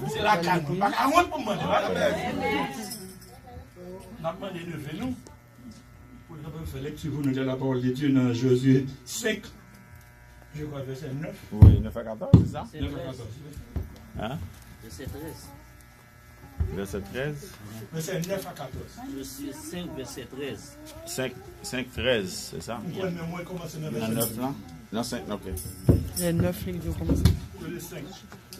C'est la canne. Pas qu'à honte pour moi. N'a pas demandé de nous. Pour faire lecture, vous nous dites la parole de Dieu dans Josué 5. Je crois verset 9. Oui, 9 à 14, c'est ça? 9 à 14. Hein? Verset 13. Verset 13. Verset 9 à 14. Josué 5, verset 13. 5, 13, c'est ça? Vous pouvez même moi commencer dans Dans verset 9 là? Non, 5, ok. Le 9, il doit commencer. Le 5.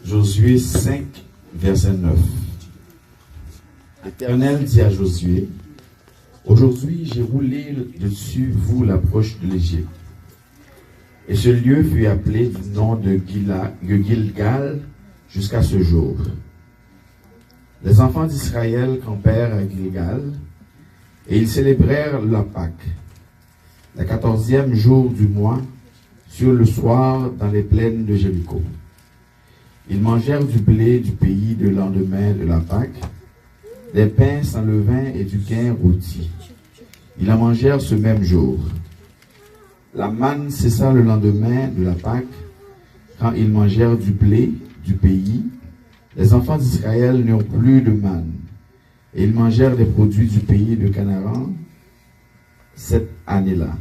Josué 5, verset 9. L'Éternel dit à Josué, aujourd'hui j'ai roulé dessus vous l'approche de l'Égypte. Et ce lieu fut appelé du nom de Gilgal jusqu'à ce jour. Les enfants d'Israël campèrent à Gilgal, et ils célébrèrent la Pâque, le 14e jour du mois, sur le soir dans les plaines de Jéricho. Ils mangèrent du blé du pays le lendemain de la Pâque, des pains sans levain et du gain rôti. Ils en mangèrent ce même jour. La manne cessa le lendemain de la Pâque, quand ils mangèrent du blé du pays. Les enfants d'Israël n'eurent plus de manne, et ils mangèrent des produits du pays de Canaan cette année-là.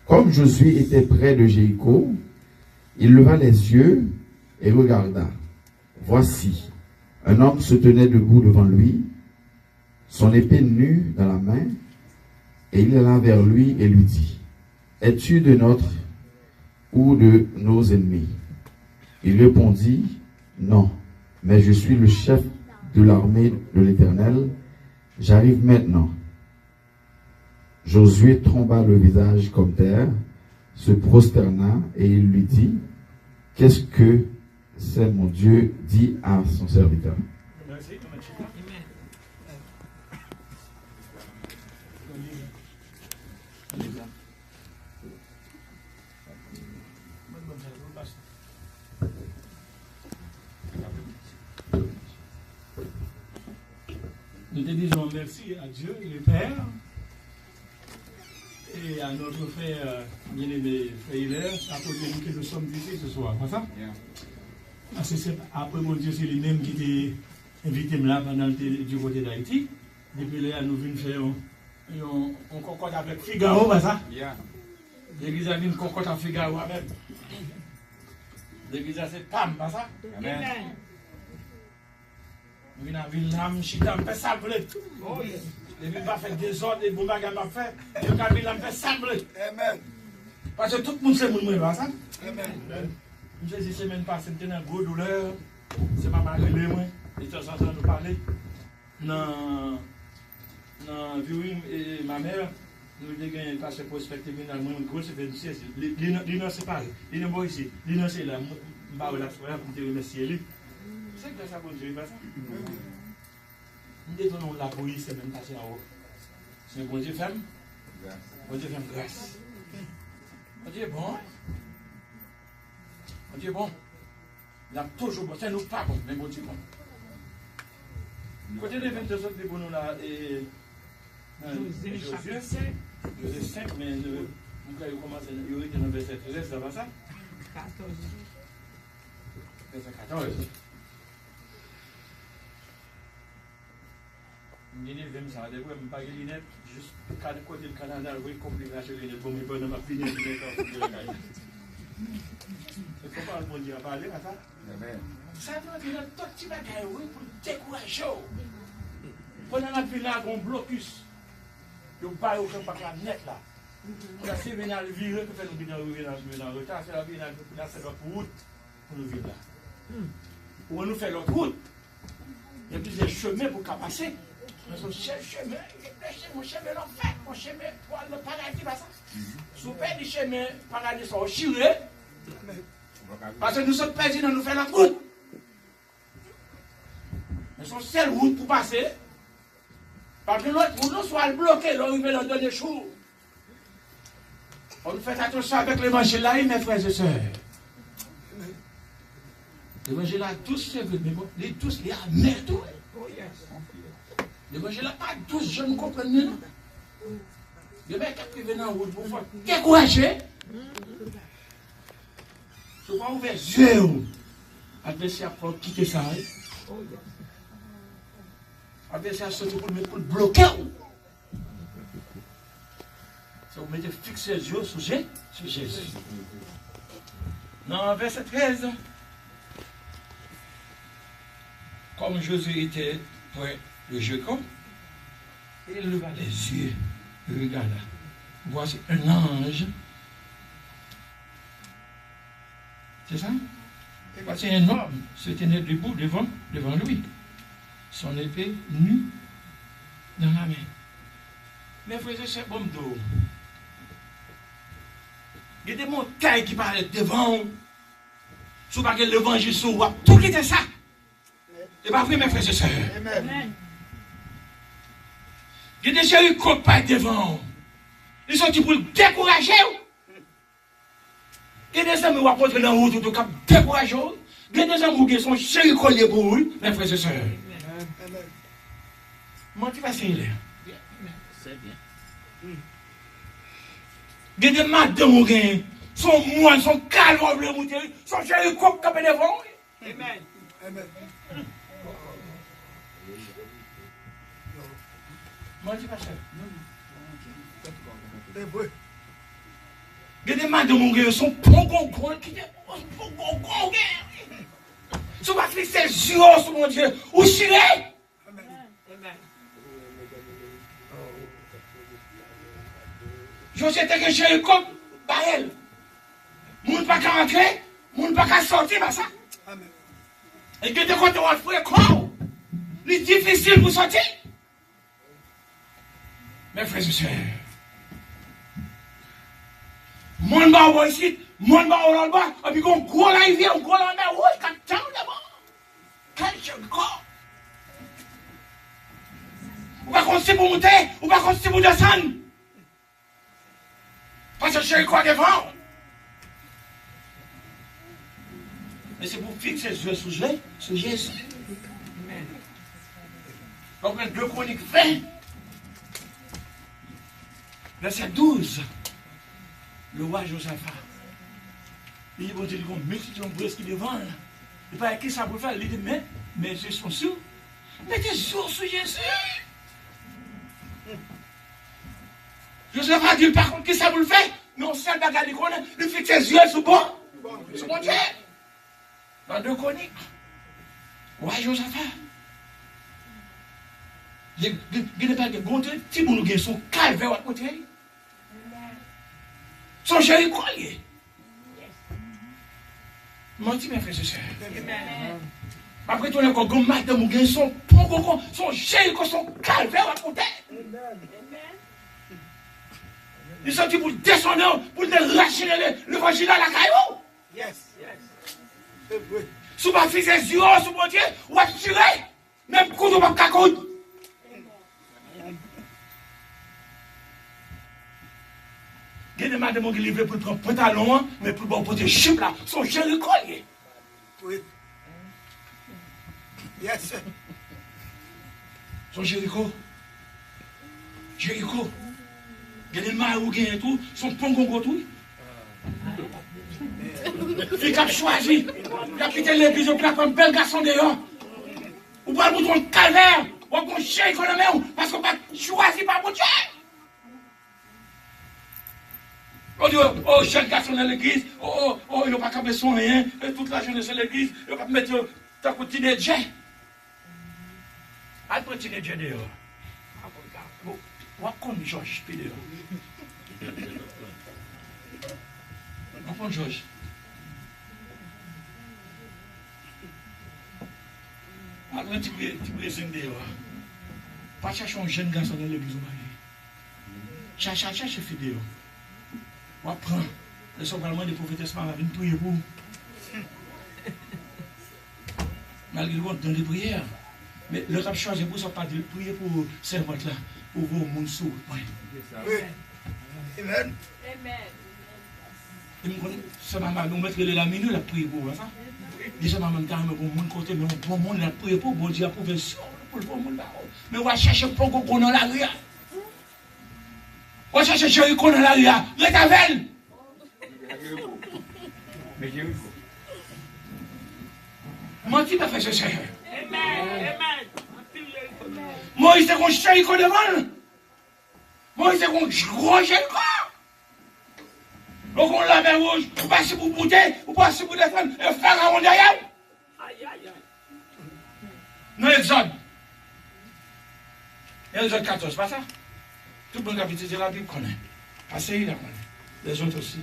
Comme Josué était près de Jéricho, il leva les yeux et regarda. Voici, un homme se tenait debout devant lui, son épée nue dans la main, et il alla vers lui et lui dit, « Es-tu de notre ou de nos ennemis ?» Il répondit, « Non, mais je suis le chef de l'armée de l'Éternel, j'arrive maintenant. » Josué tomba le visage comme terre, se prosterna et il lui dit, « Qu'est-ce que c'est mon Dieu dit à son serviteur. » Nous te disons merci à Dieu, le Père, et à notre frère bien-aimé frère Hilaire, à cause de nous que nous sommes ici ce soir. Pas ça? Parce que c'est après mon Dieu, c'est lui-même qui t'a invité là pendant du côté d'Haïti. Depuis là, nous venons faire un concorde avec Figaro, pas ça? L'église a mis une concorde avec Figaro même. L'église a c'est Pam, pas ça? Amen. Nous venons à Villam, Chita, on fait sabler. Les villes va faire des ordres, les bagages va faire. Le Kabila on fait sabler. Amen. Parce que tout le monde sait mon pas ça? Amen. Je sais si semaine passée, j'étais dans une grosse douleur. C'est ma mère qui moi. Et de temps en temps, nous parler. Dans viewing et ma mère, nous avons passé pour respecter finalement une grosse événement. L'île c'est pareil. L'île est ici. L'île c'est là. Je vais la soirée pour te remercier lui. C'est que ça, bon Dieu, pas ça? Nous détonnons la police semaine passée en haut. C'est un bon Dieu femme. Bon Dieu femme grâce. Bon Dieu bon. Bon Dieu bon. Il a toujours bon. C'est nous pas bon, mais bon Dieu bon. Côté des 22 autres, pour nous là, et Josué 5, mais nous avons commencé dans le verset 13, ça va ça? 14. Verset 14. Je ne sais pas si je ne pas les lunettes, juste côté du Canada, oui, compliqué, je ne sais pas si je ne pas les lunettes. le bon Dieu a parlé, comme ça. Ça veut dire que tout petit bagage, oui, pour décourager. Pendant la ville, là, on blocus. Il n'y a pas aucun paquet net là. Là, c'est venir le virer, que fait nous venir en retard, c'est la vie, là, c'est notre route pour nous vivre là. Pour nous faire l'autre route, il y a plusieurs chemins pour passer. Mon chemin, l'enfer, mon chemin pour le paradis, pas ça. Si vous perdez le chemin, le paradis sont chirés, parce que nous sommes perdus dans nous faire notre route. Mais son seule route pour passer, parce que l'autre route nous soit bloqué, là, il veut nous donner chaud. On fait attention avec l'évangile là, mes frères et sœurs. L'évangile là, tous c'est vrai, mais bon, les tous, les amers, tout. L'évangile là, pas tous, je ne comprends pas. Les mecs qui viennent en route pour faire décourager. Je vais ouvrir les yeux. Adversaire pour quitter ça. Adversaire sauter pour le bloquer. Si vous mettez fixer les yeux sur Jésus. Dans verset 13. Comme Jésus était près de Jéricho, il leva les yeux et regarda. Voici un ange. C'est ça? Voici un homme se tenait debout devant lui. Son épée nue dans la main. Mais frères et sœurs, bon dos. Il y a des montagnes qui parlaient devant. Si vous parlez de l'évangile sur vous, tout qui était ça. Et pas vrai, mes frères et sœurs. Amen. Il y a des gens qui compagnent devant. Ils sont pour décourager. Il y a des gens qui vont apporter dans la route pour décourager. Il y a des gens qui sont chéris collés pour vous, mes frères et sœurs. Motivation, il est. C'est bien. Il y a des madames qui sont moines, sont calmes, sont chéris collés devant. Amen. Amen. Motivation. Il y a des madames qui sont pongons, qui sont pongons. Si vous avez fait ses yeux sur mon Dieu, où chirez? Amen. Je sais que j'ai eu comme Baël. Moun ne pas qu'à rentrer, moun ne pas qu'à sortir, bah ça. Et que de côté on fait quoi? C'est difficile pour sortir. Mes frères et sœurs, mon bas ici, mon bas au bas, et puis qu'on gros là, il vient, on gros là, mais rouge, quand tant d'abord. Quel corps. Ou pas qu'on sait pour monter, ou pas qu'on sait pour descendre. Parce que je sais quoi devant. Mais c'est pour fixer les yeux sur Jésus. Donc, 2 Chroniques 20, verset 12. Le roi Josaphat. Il dit, bon Dieu, mais si tu as un brise qui devant, il pas qui ça pour faire. Il dit, mais je suis sûr. Mettez sur Jésus. Josaphat dit, par contre, qui ça pour le faire? Non, c'est un bagage qu'on a. Il fixe ses yeux sur bon Dieu. Dans 2 Chroniques. Roi Josaphat. Il n'y a pas de bon Dieu. Si vous nous son calvaire à côté. Son chéri collier. Menti, mes frères et sœurs. Après, tu as encore un matin, son chéri, son calvaire à côté. Ils sont pour descendre, pour lâcher l'évangile à la caillou. Yes. Si vous avez fait ses yeux, sur mon Dieu, vous avez tiré. Même quand vous avez cacoute. Il y a des madames qui livrent pour prendre pantalon, mais pour porter chip là, son chéri collier. Oui. Yes. Son Jéricho. Jéricho. Il y a des marous qui ont tout, son pongon tout. Il a choisi. Il a quitté l'église, il a pris un bel garçon dehors. Ou pas le bouton de calvaire, ou un chien économique, parce qu'on va choisir par mon Dieu. On dit, oh, jeune garçon dans l'église, oh, il n'y a pas qu'à mettre son rien, et toute la jeunesse de l'église, il n'y a pas qu'à mettre ta coup de teenager. Allez, pour teenager dehors. Ou à quoi Georges, puis dehors. À quoi Georges. Après, tu peux dehors. Pas chercher un jeune garçon dans l'église. Cherche fidèle. On apprend. Le sacrement des prophétesses va venir prier pour. Malgré le temps de prière. Mais le cap choisi pour ça, pas de prier pour servante là, pour vos monde sourd. Oui. Amen. Amen. Ça m'a nous mettre la minute la prier pour ça. Et ça m'a même carrément pour mon côté, mais pour monde la prier pour bon Dieu pour le monde là. Mais on va chercher pour qu'on dans la rue. On va chercher Jéricho dans la rue. Rétavel. Mais Jéricho. Menti pas fait ce Seigneur. Moïse est qu'on Jéricho devant. Moïse est qu'on gros Jéricho. Donc on la mer rouge, ou passer pour bouter, ou passer pour défendre, et faire un rond derrière. Non, Exode. Exode 14, pas ça? Tout le monde qui a visité la Bible connaît. Passez, il la connaît. Les autres aussi.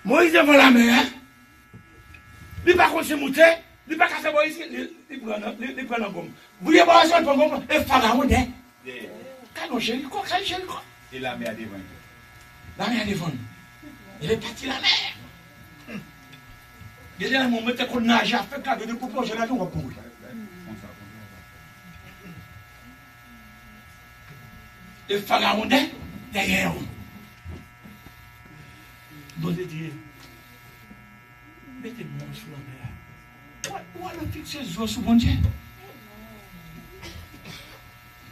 Moïse devant la mer, il n'est pas contre se mouter, il n'est pas cassé Moïse, il prend un gomme. Vous voyez pas ça, il prend un gomme, et Pharaon derrière. Quand on Jéricho, Et la mer devant. La mer devant. Il est parti la mer. Il est là, mon mettait qu'on nage, à faire cadre de couple, j'ai la tour pour lui. Et Pharaon derrière. Bon Dieu, mettez-moi sur la mer. Où est-ce que fixer les yeux sur mon Dieu?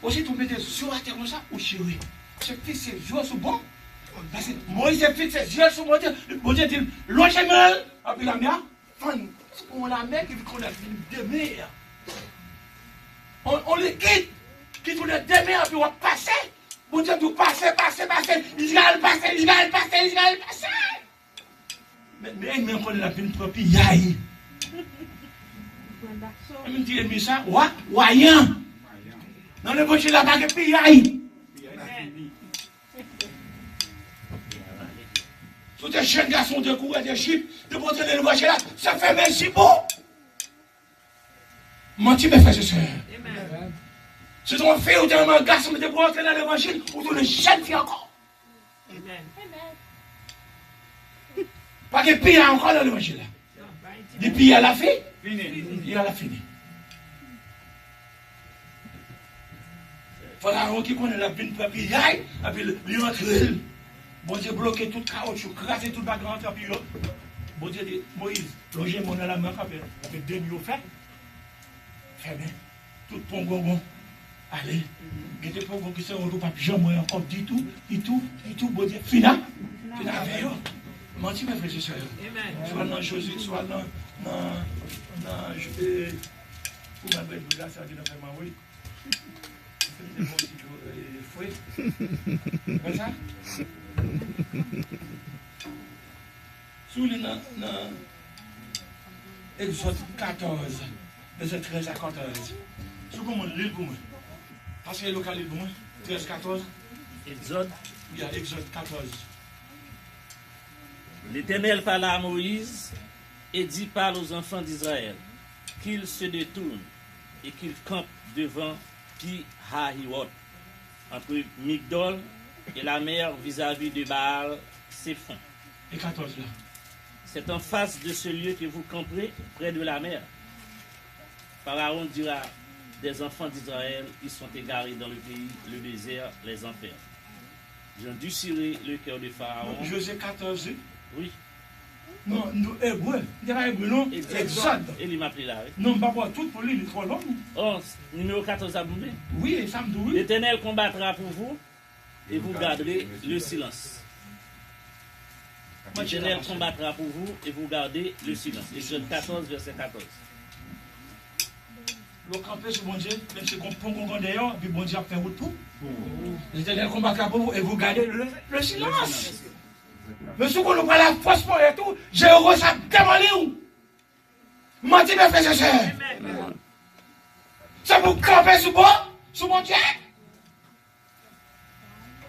Aussi, tu mettez sur la terre comme ça, ou chérie. C'est fixer les yeux sur bon. Parce que Moïse fixe ses yeux sur mon Dieu. Mon Dieu dit, logez-moi. Et puis la mer, on la mer qui qu'on a de mer. On les quitte. Qui tout le demain, puis on va passer. Mon Dieu, tout passer. Israël passer. Mais il m'a connu la peine propre, yaï. Il me dit, ça, voyant. Dans le boucher, la bague, puis yaï. Tous les jeunes garçons de cours et de chip, de porter les lois là, ça fait merci beau. Menti, mes frères et sœurs. C'est ton fait ou un garçon de porter dans l'évangile, ou tu ne jeune fille encore. Pas que pire encore dans l'évangile. Depuis il a la fille, il a la fini. Pharaon qui connaît la peine pour puis aïe, et puis lui entre. Bon Dieu bloqué tout caoutchouc, crasé tout le background, et puis bon Dieu dit, Moïse, logez mon à la main, et puis deux nuits au fait. Fermé. Tout pont gongon. Allez. Gete pont gongon qui se retrouve pas pigeon, moi encore du tout, bon Dieu. Fina avec eux. Menti, mes frères et sœurs. Soit dans Josué, soit dans. Je vais. Pour ma belle boule, ça dit dans ma oui. C'est bon, si tu veux. Ça? Sous le Exode 14, verset 13 à 14. Sous comment l'île pour moi? Parce que le local pour moi, 13, 14. Exode. Il y a Exode 14. L'Éternel parla à Moïse et dit: parle aux enfants d'Israël qu'ils se détournent et qu'ils campent devant Pi-Hahiroth, entre Migdol et la mer vis-à-vis de Baal Séphon. Et 14 là. C'est en face de ce lieu que vous camperez près de la mer. Pharaon dira des enfants d'Israël, ils sont égarés dans le pays, le désert, les enfers. J'endurcirai le cœur de Pharaon. José 14. Oui. Non, nous, hébreu. Il n'y a pas hébreu, non? Exode. Et il m'a pris là. Non, pas pour tout pour lui, il est trop long. Oh, numéro 14 à Boumé. Oui, ça me dit oui. L'Éternel combattra pour vous et vous garderez le silence. L'Éternel combattra pour vous et vous gardez le silence. Exode 14, verset 14. Le campé sur bon Dieu, même si on prend d'ailleurs, puis bon Dieu a fait route pour. L'Éternel combattra pour vous et vous gardez le silence. Mais si on nous prend la force pour et tout, J'ai heureux ça demandé où? Menti mes frères et sœurs. C'est pour camper sous mon Dieu.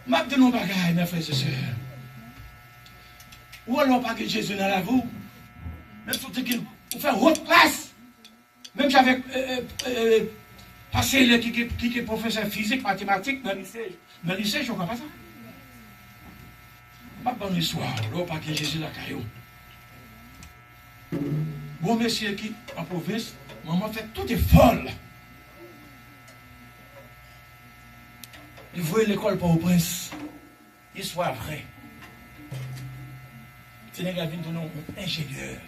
M'a dit non bagaille mes frères et sœurs. Ou alors pas que Jésus dans la vous. Même si vous faites haute classe. Même j'avais passé qui est professeur physique, mathématiques dans le lycée. Dans le lycée, je ne comprends pas ça. Ma bonne histoire, là, pas que Jésus la caillou. Bon monsieur qui, en province, maman fait tout est folle. Il voyait l'école pour au prince. Histoire vraie. Sénégal vient de nous ingénieur.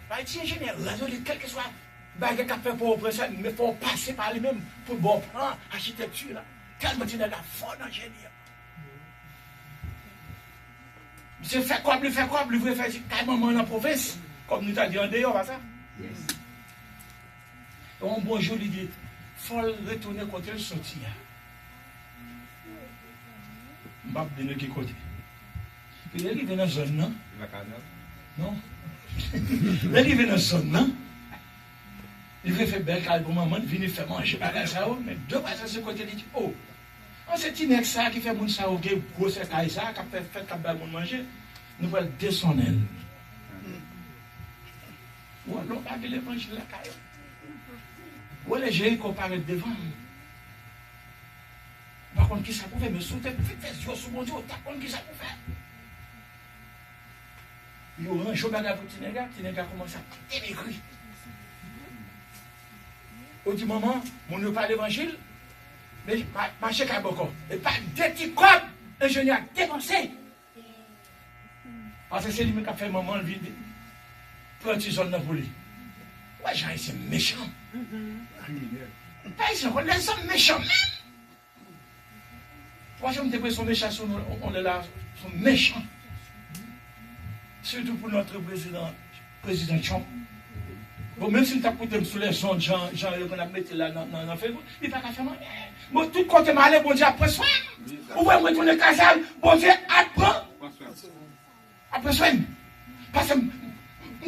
Pas être ingénieur, là, quel que soit baguette qu'a fait pour au prince, mais il faut passer par lui-même pour bon plan, architecture là. Tellement Sénégal fort ingénieur. Monsieur fait quoi, lui veut faire carrément dans la province, comme nous t'as dit en dehors, ça. Un bonjour, il dit, il faut retourner côté le sortir. Je ne sais pas qui côté. Puis il arrive dans la zone, non? Non. Il arrive dans la zone, non? Il veut faire belle calme pour maman, il vient faire manger bagage ça, mais deux personnes sur le côté, il dit, oh, c'est Tinex ça qui fait mon ça, qui est gros, c'est ça, qui a fait mon manger. Nous allons descendre. Ou alors, pas de l'évangile la caille. Ou les gens comparent devant. Par contre, qui ça peut faire? Mais sous tes yeux, sous mon Dieu, par contre, qui ça peut faire? Il y a un jour bagarre pour Tinéga commence à écrire. Au dit moment, on ne parle l'évangile, mais marcher qu'à beaucoup. Et pas des petits codes, ingénieurs dépensés. Parce que c'est lui qui a fait maman vide. Petit zone pour lui. Ouais, j'ai c'est méchant. Pas ici, les sont méchants même. Moi, je me dis que sont méchants, on est là, sont méchants. Surtout pour notre président Trump. Bon, même si tu as coupé sous les sons, Jean, qu'on a mis là dans Facebook, il n'a pas qu'à faire mal. Bon, tout côté malais, bon Dieu, après soin. Ou bien, retourner à Casal, bon Dieu, apprend. Après soin. Parce que,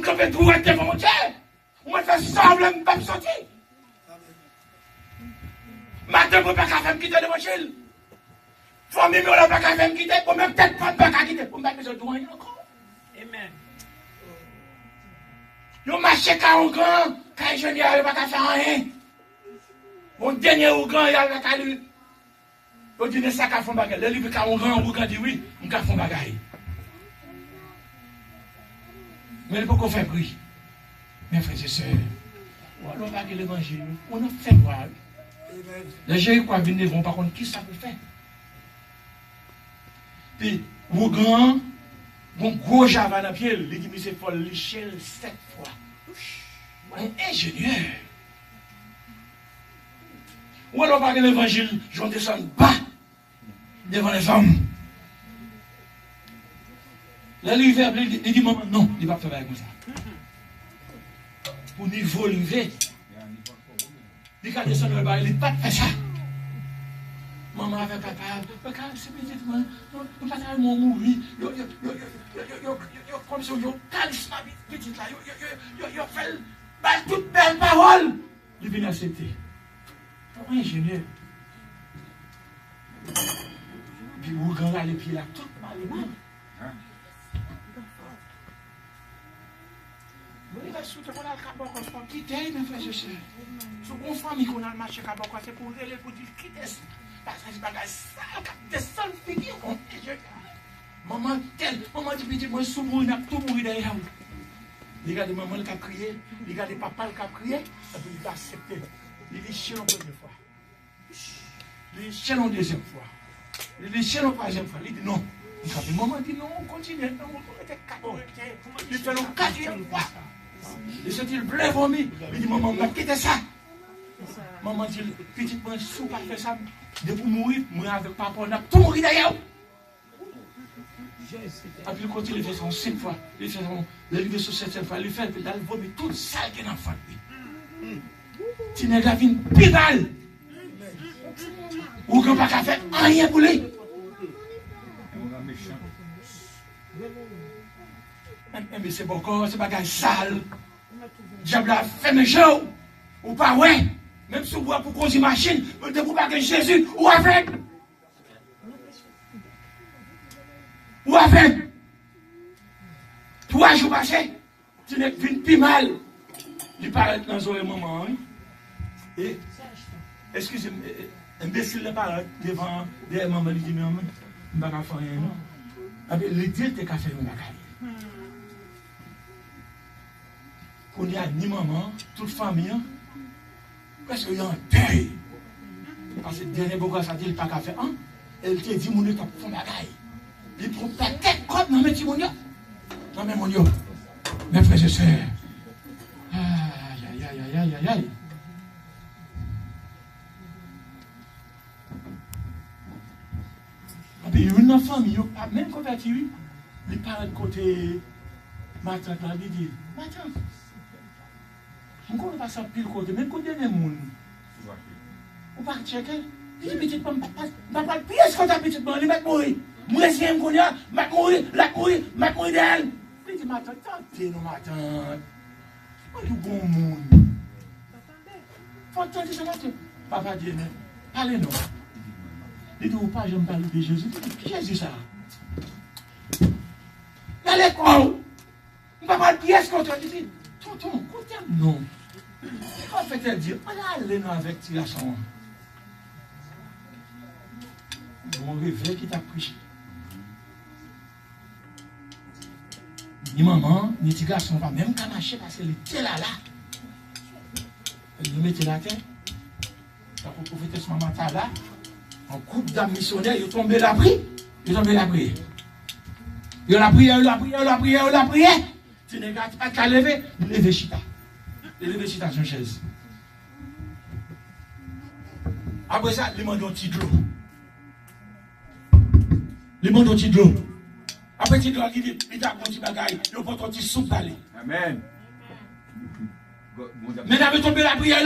je vais tout rester devant mon Dieu. On va faire sembler, je ne vais pas me sortir. Maintenant, je ne peux pas faire quitter l'évangile. Famille, on n'a pas qu'à faire quitter, pour même peut-être pas qu'à quitter, pour mettre les autres douaniers encore. Amen. Yo marché quand on grand, quand je n'y arrive pas à faire rien. Mon dernier ou grand, il y a pas qu'à lui. On dit ça qu'à faire bagaille. Le livre quand on grand, on dit oui, on qu'à faire bagaille. Mais il faut qu'on fasse bruit. Mes frères et sœurs, on va regarder l'évangile, on a fait voir. Les gens qui viennent vont par contre, qui ça peut faire? Puis, au grand, bon gros java dans le pied, il dit, mais c'est pour l'échelle 7 fois. Un ingénieur. Ou alors, par l'évangile, je vais descendre bas devant les hommes. Là, l'hiver, il dit, maman, non, il ne va pas faire comme ça. Pour niveau levé, il va descendre le bas, il ne va pas faire ça. Maman avec papa, regarde, c'est petit, mon papa m'a mouru. Comme si yo charisme petit là, yo fait toute belle parole. Il vient accepter. Un ingénieur. Puis vous grand les pieds là, tout mal. Vous allez soutenir pour la cabocque, pour quitter, mes frères et sœurs. Si vous famille qu'on a le marché cabocque, c'est pour dire quitter ça. Parce que c'est pas ça, des seules figures qu'on fait. Maman dit petit, moi, sous moi, il a tout mouru derrière vous. Regardez maman qui a crié, regardez papa qui a crié, et puis il va accepter. Il dit chien en première fois. Il dit chien en deuxième fois. Il dit chien en troisième fois. Il dit non. Maman dit non, on continue. Il fait le quatrième fois. Il se dit, il voulait vomir. Il dit maman, on va quitter ça. Maman dit, petite moi, sous pas faire ça. Depuis mourir, mourir avec papa, on a tout mouru derrière. Et puis il continue, il fait son 5 fois. Il fait son. Il arrive sur 7 fois. Il fait, il a vomi toute sale qu'il a fait. Tu n'es pas vu une pédale. Ou qu'on n'a pas fait rien pour lui. Mais c'est bon corps, c'est bagage sale. Diable a fait mes choses. Ou pas, ouais. Même si vous voyez pour conduire machine, vous ne pas que Jésus, ou avec. Ou avec. 3 jours passés, tu n'es plus mal. Il paraît dans un moment. Et, excusez-moi, imbécile ne parle devant des mamans, il dit, mais je ne vais pas faire rien. Le Dieu te fait un bagage. Qu'on y a ni maman, toute famille, parce qu'il y a un deuil. Parce que le dernier bourgeois, ça dit, il n'a pas qu'à faire un. Elle te dit, mon Dieu, tu as fait un bagage. Il trouve ta tête comme dans mes petits mounions. Non, mais mon Dieu, mes frères et sœurs. Aïe, aïe, aïe, aïe, aïe, aïe. Et puis, une enfant, même converti, il parle de côté ma tante, il dit, ma tante, je ne connais pas ça pile côté, même côté des gens. Ou pas checker. Il dit, petite, je ne vais pas pièce quand ta petite, il va mourir. Moi, si je me connais, je vais mourir d'elle. Il dit, ma tante, non, ma tante. C'est pas du bon monde. Faut attendre ça, ma tante. Papa dit, parlez-nous. Il dit, ou pas, je me parle de Jésus. Qui Jésus ça? Dans l'école, je ne vais pas pièce quand tu dis, tonton, écoutez, non. En fait, elle dit, on va aller avec tes garçons. Mon réveil qui t'a prêché. Ni maman, ni tes garçons ne vont même pas marcher parce qu'elle était là. Elle nous mettait la tête. Quand vous profitez ce moment là, en couple d'âmes missionnaires, ils sont tombés la prière. Ils sont tombés la prière. Ils ont la prière. Tu n'es pas qu'à lever, lever chita. Lever chita sur une chaise. Après ça, les mandons petit de l'eau. Les mandons petit de l'eau. Après, tu dois dire, il t'a petit bagaille, il faut ton petit soupe d'aller. Amen. Mais il tombé la prière,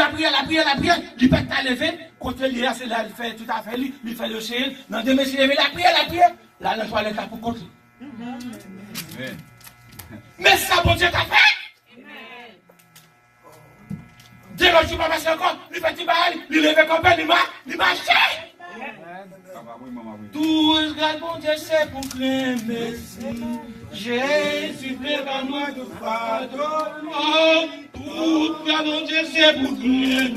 il peut pas lever, quand il est là, c'est là, il fait tout à fait, il fait le ciel, dans deux messieurs, la prière, là, la toilette là pour contre. Amen. Mais ça, bon Dieu t'a fait. Dès que tu vas passer encore, il fait petit bail, il lève comme ça, il marche. Tout regarde, bon Dieu, c'est pour cramer. Jésus prépare-moi de pardon. Tout regarde, bon Dieu, c'est pour cramer.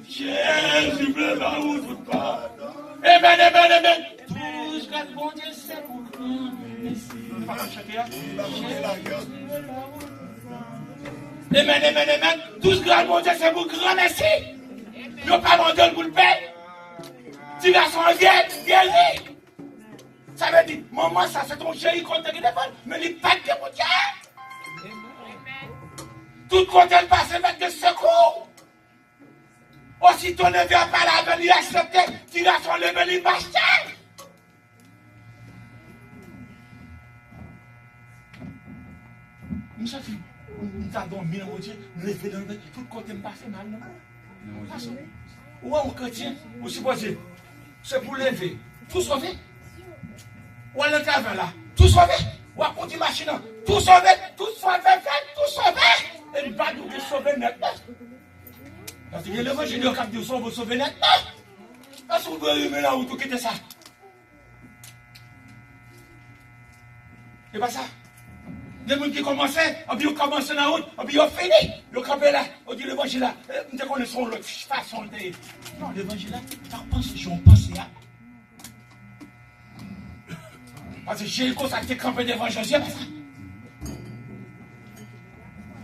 Jésus prépare-moi de pardon. Amen. Tout regarde, bon Dieu, c'est pour cramer. Amen. Tout regarde, bon Dieu, c'est pour grand merci. Il n'y a pas mon Dieu pour le payer. Tu vas s'en guérir. Ça veut dire, maman, ça c'est ton chéri contre le téléphone, mais il n'est pas de Dieu. Tout côté le passe avec des secours. Aussitôt ne vient pas là, il accepte, tu vas s'en lever, il marche. Nous sommes nous avons mis mon Dieu, nous lever dans le tout côté me passe mal, non? Ou un chrétien, vous supposez. C'est pour lever. Tout sauvé. Ou à l'intérieur là. Tout sauvé. Ou à conduire machine. Tout sauvé. Tout sauvé. Et il va nous sauver maintenant. Parce que l'évangile de cap de sauver, vous sauver maintenant. Parce que vous pouvez remettre là où tout quitter ça. C'est pas ça. Des gens qui commençaient, puis ils commencent dans la route, puis ils finissent. Ils campent là. On dit l'évangile là. Nous connaissons l'autre façon de. Non, l'évangile là, ça pense que j'en pense là. Parce que j'ai consacré campé d'évangile, c'est pas ça.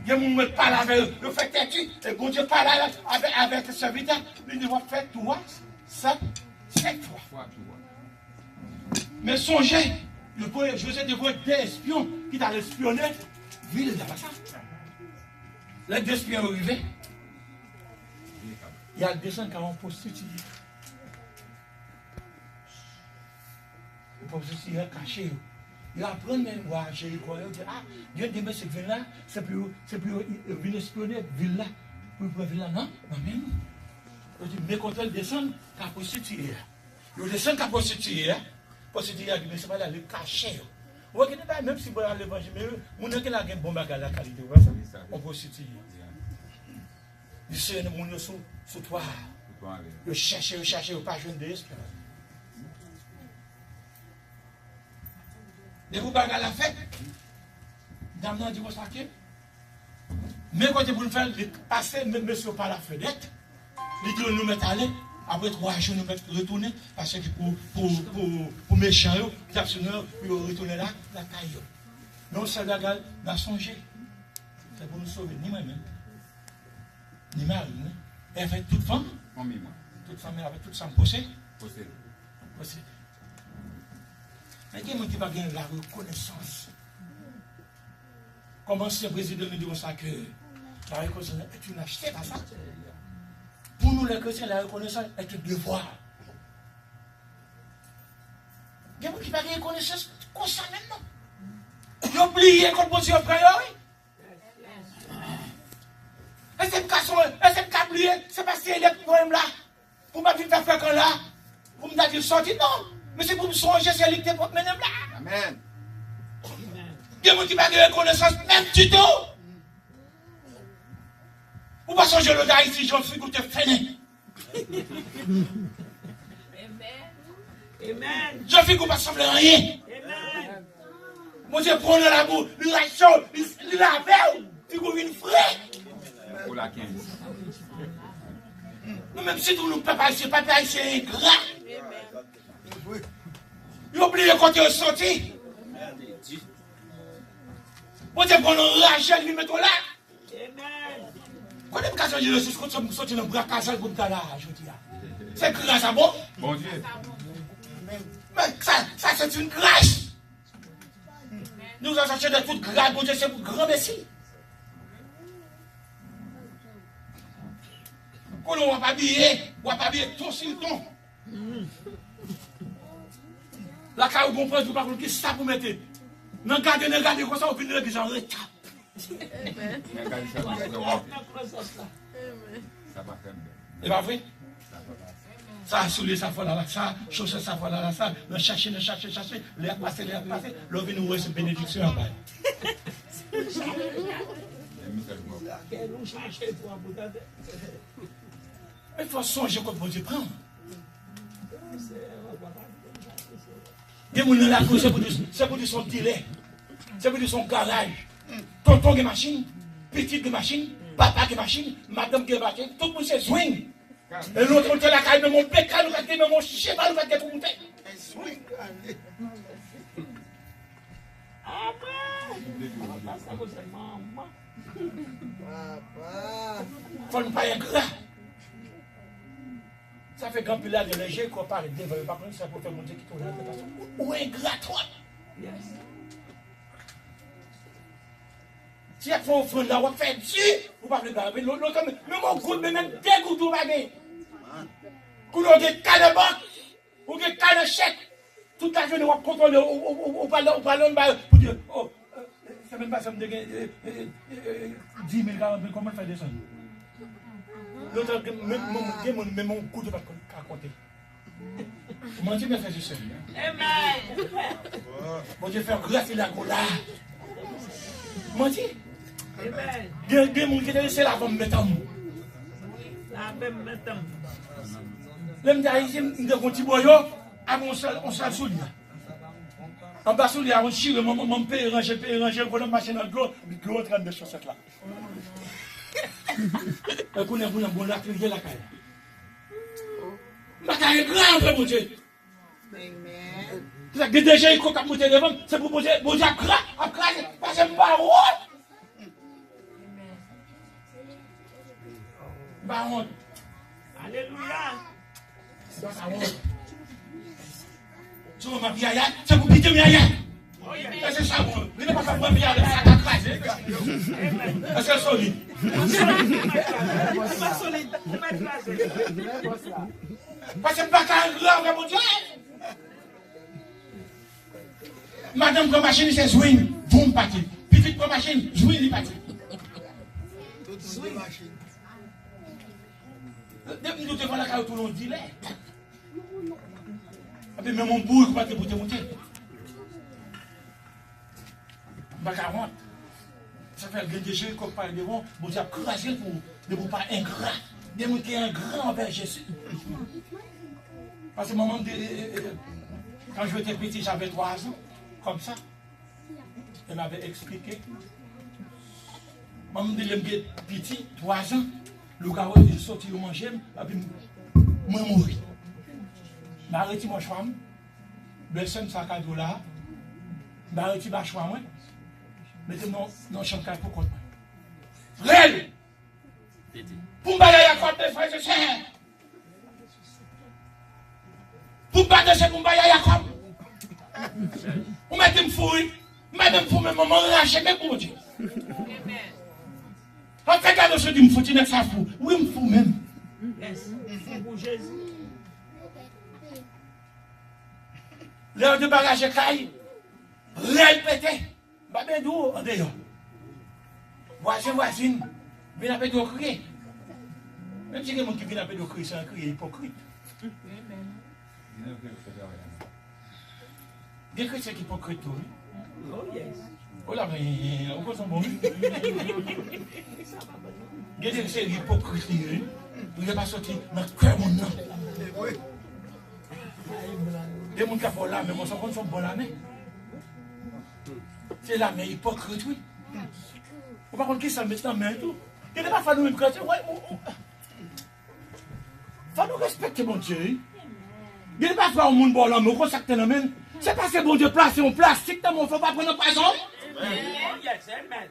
Il y a des gens qui parlent avec eux, le fait têtu, et bon Dieu parle avec le serviteur, il doit faire 3, 7 fois. Mais songez, José devait être des espions qui t'a espionné, ville là, ça. Les deux espions arrivés. Il y a des gens qui ont prostitué. Les prostituées cachées. Il apprend même à Jéricho. Il dit, ah, Dieu dit, mais cette ville-là, c'est pour venir espionner ville là. Pour ville là, non? Non, mais non. Il dit, mais quand elle descend, qu'à prostituer. Il descend qu'à prostituer. Prostituer, mais c'est pas là, le cachet. Regardez, même si vous allez l'évangile, mais on a un bon bagage à la qualité. On peut se dire. Le Seigneur, mon Dieu, sous toi. Je cherche, pas jeune d'espérance. Et vous bagarre la fête. Dame n'a dit, vous savez. Mais quand vous nous faire passer, même monsieur par la fenêtre, il dit, nous mettre à l'aise. Après 3 jours, nous mettre retourner. Parce que pour méchants, ils retourner là, la caille. Mais on s'est bagarre, on a songé. C'est pour nous sauver, ni moi-même, ni Marie. Et avec toute femme, toute femme avec toute femme possédée. Mais qui ne va gagner la reconnaissance? Comment ce président nous dit ça que la reconnaissance est une achetée, pas ça? Pour nous les chrétiens, la reconnaissance est un devoir. Il y a des gens qui ne va gagner la reconnaissance comme ça maintenant. Ils ont oublié qu'on peut se faire. Et c'est pas oublié, c'est parce qu'il y a des problèmes là. Pour ne pas vivre faire quand là, pour me dire sortir, non. Mais c'est pour me songer, c'est l'été pour me mener là. Amen. Il y a des gens qui n'ont pas de reconnaissance, même du tout. Ou pas changer le gars ici, j'en suis goûté fini. Amen. J'en suis goûté pas sembler rien. Amen. Mon Dieu, prenez la boue, il la chaud, il la belle, tu goûtes une frais. Pour la 15. Même si nous ne pouvons pas ici, papa ici est gras. Il oublie quand il est sorti. Vous devez prendre l'argent, lui mettre là. Quand il casse le Jésus, quand il sortit dans le bras, casse le bout de là, je dis. C'est grâce à bon. Bon Dieu. Mais ça c'est une grâce. Nous avons cherché de toute grâce, bon Dieu, c'est pour grand merci. Quand on ne va pas habiller ton sur ton. La carrière, vous comprenez, vous ne pouvez pas ça pour mettre. Non, regardez comme ça, vous finissez que j'en rétape. C'est pas vrai? Ça a soulé sa foi là, ça, chaussé sa foi là, ça, le chercher, les passer, le venu nous cette bénédiction en bas. Il faut songer comme Dieu prend. C'est pour dire son délai, c'est pour dire son garage, tonton qui machine, petite qui machine, papa qui machine, madame qui machine, tout le monde c'est swing. Et l'autre, on te la caille, mais mon pécan, nous fait mon cheval, nous fait pour monter. Faut ne pas être gras. Ça fait grand pilat de léger qu'on parle de par contre, ça peut faire monter qui tourne la façon. Ou ingrat toi. Si elle fait offrande là, on va faire Dieu, vous ne pouvez pas faire l'autre, même mon groupe, même des gouttes de baguette. Vous avez des cas de banque, ou des cas de chèque. Toute la journée, on va contrôler au ballon, pour dire, oh, c'est même pas ça me dégaine 10 000, 40 000, comment faire descendre? L'autre, même mon coup de pas compter. Comment tu me fais du Seigneur? Amen. Bon Dieu, faire grâce à la colère. Comment tu? Amen. Il y a des gens qui disent c'est la femme mettant. La femme mettant. L'homme d'Haïti, il a un petit boyau, on s'en soulier. En bas soulier, on chire, mon père ranger, on a machine dans le gros, le gros train de chaussettes là. Et qu'on a bon la crier la caille. La caille est grande, mon Dieu. Amen. C'est que déjà, il faut qu'à monter devant, c'est pour poser, bon Dieu, à craser, parce que c'est pas honte. Pas honte. Alléluia. C'est pas honte. Tu vois ma vie, c'est pour quitter mes aïe. C'est ça, il n'est pas fait pour bien, ça va craser. C'est solide. C'est pas solide. Parce que c'est pas qu'un grand, mon Dieu. Madame comme machine, c'est swing, vous me partez. Petite comme machine, swing, il partit. Swing machine. Depuis nous devons la caille tout le monde dit et puis même mon bourg, il va te monter. Je ne honte. Ça fait le Jésus qu'on parle de bon, vous avez crasé pour ne vous pas ingrat. De vous qui est ingrat envers Jésus. Parce que moment quand je étais petit, j'avais 3 ans, comme ça. Elle m'avait expliqué. Maman dit que petit, 3 ans, le gars il sorti au manger, et puis moi mourir. Je arrêté mon choix, je suis un sac à dos là, je arrêté mon choix, mettez-moi dans le champ pour contre moi. Réel! Pour me battre à côté, mes frères et sœurs. Pour me battre, pour me battre à Jacob. Vous mettez me fouille, mettez me fouille, mais maman lâchez mes pour Dieu. En fait, quand je dis me fouille, tu n'es pas fou. Oui, me fou même. Pour Jésus. L'heure de bagage est caille. Réel pété. Bah, ben d'où en dehors. Voisine, viens à péter au crier. Même si quelqu'un qui vient à péter au crier, c'est un crier hypocrite. Des chrétiens qui hypocrites, oui. Oh yes. Oh là, mais on peut s'en bon. Il y a des chrétiens hypocrites, il n'y a pas sorti dans le cœur mon nom. Des gens qui font là, mais moi, ça compte son bon l'année. C'est là, mais hypocrite, oui. On va contre qui ça met dans la main tout. Il n'est pas fallu même chrétien. Il faut nous respecter mon Dieu. Il n'est pas fallu au monde bon là, mais on consacre dans la main. C'est parce que bon Dieu place en plastique dans mon feu, pas prendre poison. Yes, amen.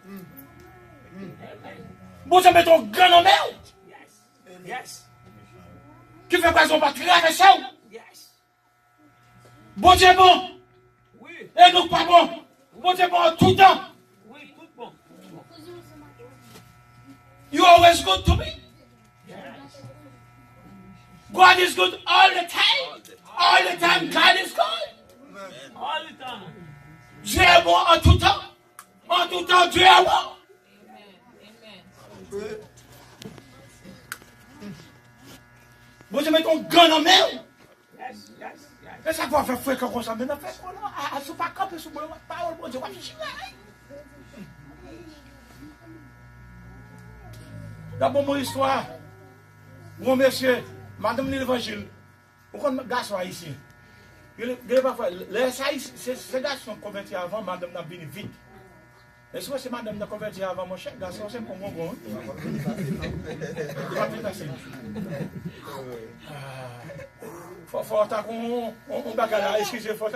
Bon Dieu met ton grand en mer. Yes. Qui fait poison pas traverser ça. Yes. Bon Dieu bon. Oui. Et nous pas bon. Bon Dieu bon en tout temps. Oui, tout bon. You always good to me. God is good all the time. All the time God is good. All the time. Dieu est bon en tout temps. En tout temps, Dieu est bon. Bon Dieu met ton gun en mer. Yes, yes, yes. Et ça va faire fouet comme ça. Mais non, fait quoi là? Ah, c'est pas camper sous moi. Parole, bon Dieu, va ficher. D'abord, mon histoire. Mon monsieur, madame l'évangile. Pourquoi le garçon ici? Ces garçons convertis avant, madame n'a venu vite. Et soit c'est madame n'a converti avant mon cher garçon, c'est pour mon bon. Faut qu'on bagarre, excusez-moi,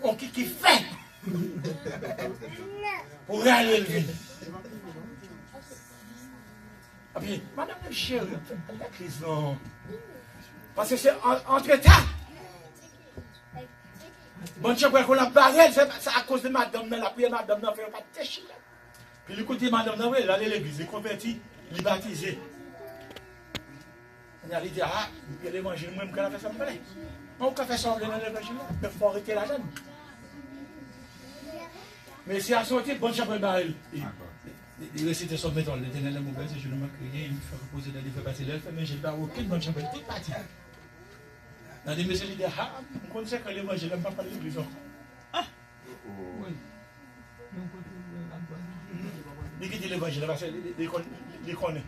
on qui fait pour aller le vide. Et puis, madame le chéri, la crise, non. Parce que c'est entre-temps. Bon Dieu, qu'on a barré, c'est à cause de madame, la prière, madame, n'a fait pas de déchirer. Puis l'écoutez, madame, il allait à l'église, il convertit, il baptisé. Il a dit, ah, il y a l'évangile, moi, je vais faire ça, on peut faire ça dans l'évangile, mais il faut arrêter la jeune. Mais si à sortir, bon Dieu, il barré. Il récitait son méthode, l'éternel est mauvais, je ne m'en crié, il me fait reposer dans les feux passer l'air, mais je n'ai pas aucune bonne chambre, toute partie. Dans des messieurs, il dit, ah, on connaît que l'évangile, je n'aime pas parler de l'église. Ah! Oui. Il quitte l'évangile, parce qu'il connaît.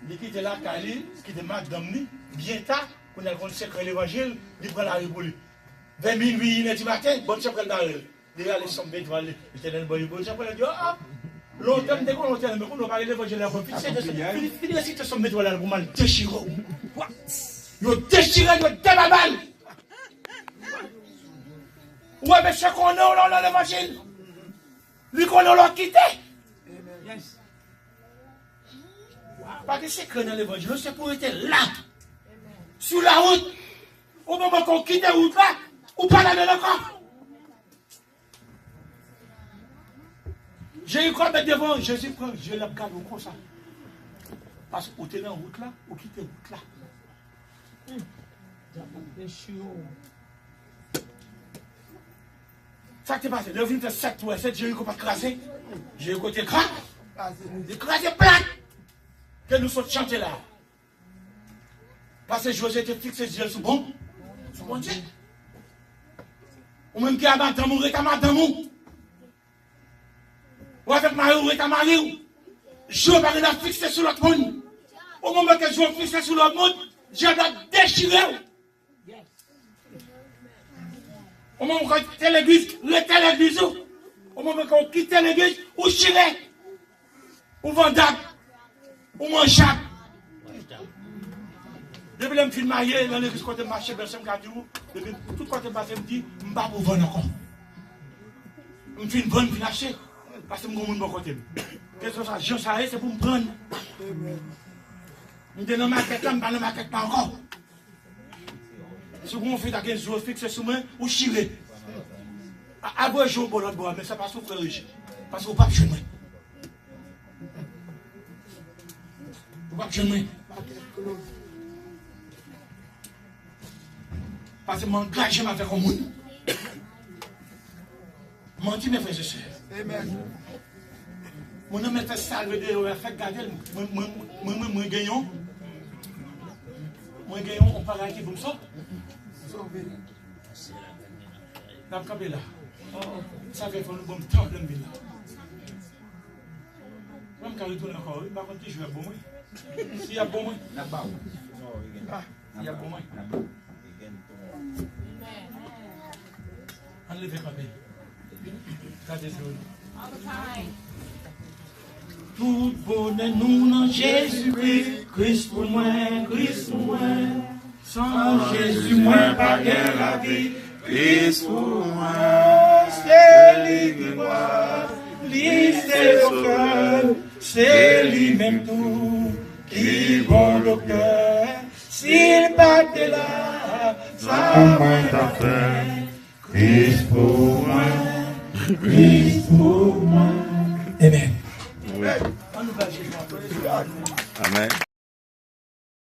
Il quitte la Cali, il quitte madame, bien tard, on a connaissé que l'évangile, il prend la république. 20 minuit, il est du matin, bonne chambre dans il a les sombres devant l'éternel, bon Dieu, il dit, ah! Longtemps, dès qu'on l'entend, mais qu'on n'a pas l'évangile, il a cité son métro là, pour mal déchirer. Il a déchiré, il a déballe. Ouais, mais c'est qu'on a dans l'évangile. Lui qu'on a quitté. Parce que c'est que dans l'évangile, c'est pour être là. Sur la route. Au moment qu'on quitte la route là, ou pas là dedans encore. J'ai eu quoi mettre devant Jésus, je l'ai regardé comme ça. Parce que vous êtes en route là, vous quittez la route là. Ça qui est passé, le 27 ou 7, j'ai eu qu'on pas crasé. J'ai eu côté crâne. Écrasé plat. Que nous sommes chantés là. Parce que José était fixé sur bon. Sur bon Dieu. Ou même qui a madame ou reta madame ou. Ou avec mari ou reta mari ou. Je ne vais pas fixer sur l'autre monde. Au moment que je vais fixer sur l'autre monde, je dois déchirer. Au moment qu'on quitte l'église, restez l'église. Au moment qu'on quitte l'église, ou chirez. Ou vendable. Ou mangeable. Depuis que je suis marié, dans l'église, quand je marche, je suis depuis tout quand je passe, je me dis, je ne vais pas vous vendre encore. Je suis vendre, je suis lâcher. Parce que je suis bon côté. Qu'est-ce que ça, je sais, c'est pour me prendre. Je suis dans ma tête, je ne suis pas dans ma tête pas encore. Si vous faites un jour fixé sur moi, ou chirez. Après, je vais au l'autre bois, mais ça passe au frère riche. Parce que vous ne pouvez pas jeûner. Vous ne pouvez pas jeûner. Parce que mon gars, je m'avais comme monde. Mon Dieu, mes frères et sœurs. Mon homme fait salver de fait garder. Moi, gagnons. Moi, gagnons, on parle à qui pour me sauver. Dans le cabé là. Ça fait qu'on nous bombe tant de ville là. Même quand je tourne encore, par contre, je vais bon. S'il y a bon, il y a bon. Il y a bon. Enlevez le cabé. Tout bonheur nous dans Jésus-Christ, Christ pour moi, Christ pour moi. Sans Jésus, moi, pas de la vie. Christ pour moi, C'est lui qui voit, lui c'est au cœur, c'est lui-même tout qui va le cœur. S'il battait là, ça va faire. Christ pour moi, Christ pour moi. Amen. Amen.